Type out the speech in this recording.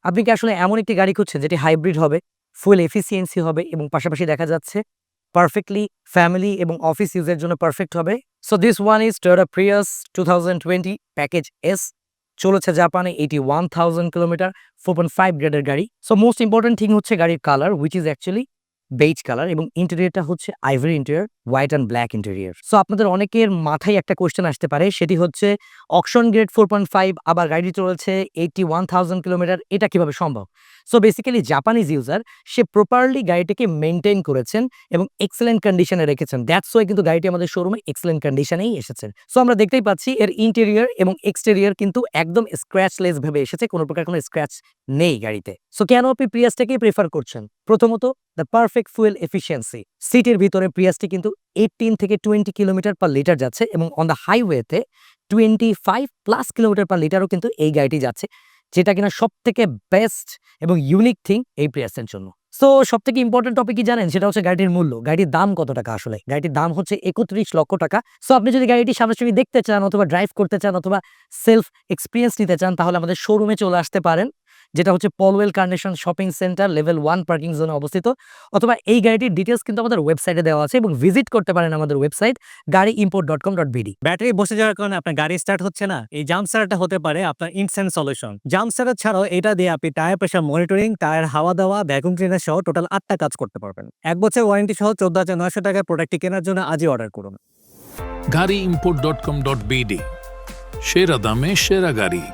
আপনি কি আসলে এমন একটি গাড়ি খুঁজছেন যেটি হাইব্রিড হবে, ফুয়েল এফিসিয়েন্সি হবে এবং পাশাপাশি দেখা যাচ্ছে পারফেক্টলি ফ্যামিলি এবং অফিস ইউজের জন্য পারফেক্ট হবে? So this one is Toyota Prius 2020 package S. চলেছে জাপানে 81,000 কিলোমিটার, 4.5 গ্রেডের গাড়ি। সো মোস্ট ইম্পর্টেন্ট থিং হচ্ছে গাড়ির colour, which is actually beige colour, এবং ইন্টেরিয়রটা হচ্ছে ivory interior, white and black interior. So আপনাদের অনেকের মাথায় একটা কোয়েশ্চেন আসতে পারে, সেটি হচ্ছে অকশন গ্রেড 4.5 আবার গাড়ি চলেছে 81,000 কিলোমিটার, এটা কিভাবে সম্ভব? সো বেসিক্যালি জাপানিজ ইউজার সে প্রপারলি গাড়িটিকে মেইনটেইন করেছেন এবং এক্সেলেন্ট কন্ডিশনে রেখেছেন। দ্যাটস ওয়াই কিন্তু গাড়িটি আমাদের শোরুমে এক্সেলেন্ট কন্ডিশনেই এসেছে। সো আমরা দেখতেই পাচ্ছি এর ইন্টেরিয়র এবং এক্সটেরিয়র কিন্তু একদম স্ক্র্যাচলেস ভাবে এসেছে, কোনো প্রকার কোনো স্ক্র্যাচ নেই গাড়িতে। সো কেন আপনি প্রিয়াসটাকেই প্রেফার করছেন? প্রথমত, দ্য পারফেক্ট ফুয়েল এফিসিয়েন্সি। সিটির ভিতরে প্রিয়াসটি কিন্তু 18 থেকে 20 কিলোমিটার পার লিটার যাচ্ছে এবং অন দ্য হাইওয়েতে 25+ কিলোমিটার পার লিটারও কিন্তু এই গাড়িটি যাচ্ছে, যেটা কিনা সবথেকে বেস্ট এবং ইউনিক থিং এই প্রিয়াসের জন্য। সো সবথেকে ইম্পর্টেন্ট টপিক কি জানেন? সেটা হচ্ছে গাড়িটির মূল্য। গাড়ির দাম কত টাকা আসলে? গাড়িটির দাম হচ্ছে 31 লক্ষ টাকা। সো আপনি যদি গাড়িটি সামনাসামনি দেখতে চান অথবা ড্রাইভ করতে চান অথবা সেলফ এক্সপেরিয়েন্স নিতে চান, তাহলে আমাদের শোরুমে চলে আসতে পারেন, যেটা হচ্ছে Polwel carnation shopping centre, level 1 parking জোনে অবস্থিত। অথবা এই গাড়িটির ডিটেইলস কিন্তু আমাদের ওয়েবসাইটে দেওয়া আছে এবং ভিজিট করতে পারেন আমাদের ওয়েবসাইট gaariimport.com.bd। ব্যাটারি বসে যাওয়ার কারণে আপনার গাড়ি স্টার্ট হচ্ছে না, এই জাম্প স্টার্টারটা হতে পারে আপনার ইনস্ট্যান্ট সলিউশন। জাম্প স্টার্টার ছাড়াও এটা দিয়ে আপনি টায়ার প্রেশার মনিটরিং, টায়ার হাওয়া দেওয়া, ভ্যাকুয়াম ক্লিনার সহ টোটাল 8টা কাজ করতে পারবেন। 1 বছর ওয়ারেন্টি সহ 14,900 টাকার প্রোডাক্টটি কেনার জন্য আজই অর্ডার করুন। gaariimport.com.bd সেরা দামে সেরা গাড়ি।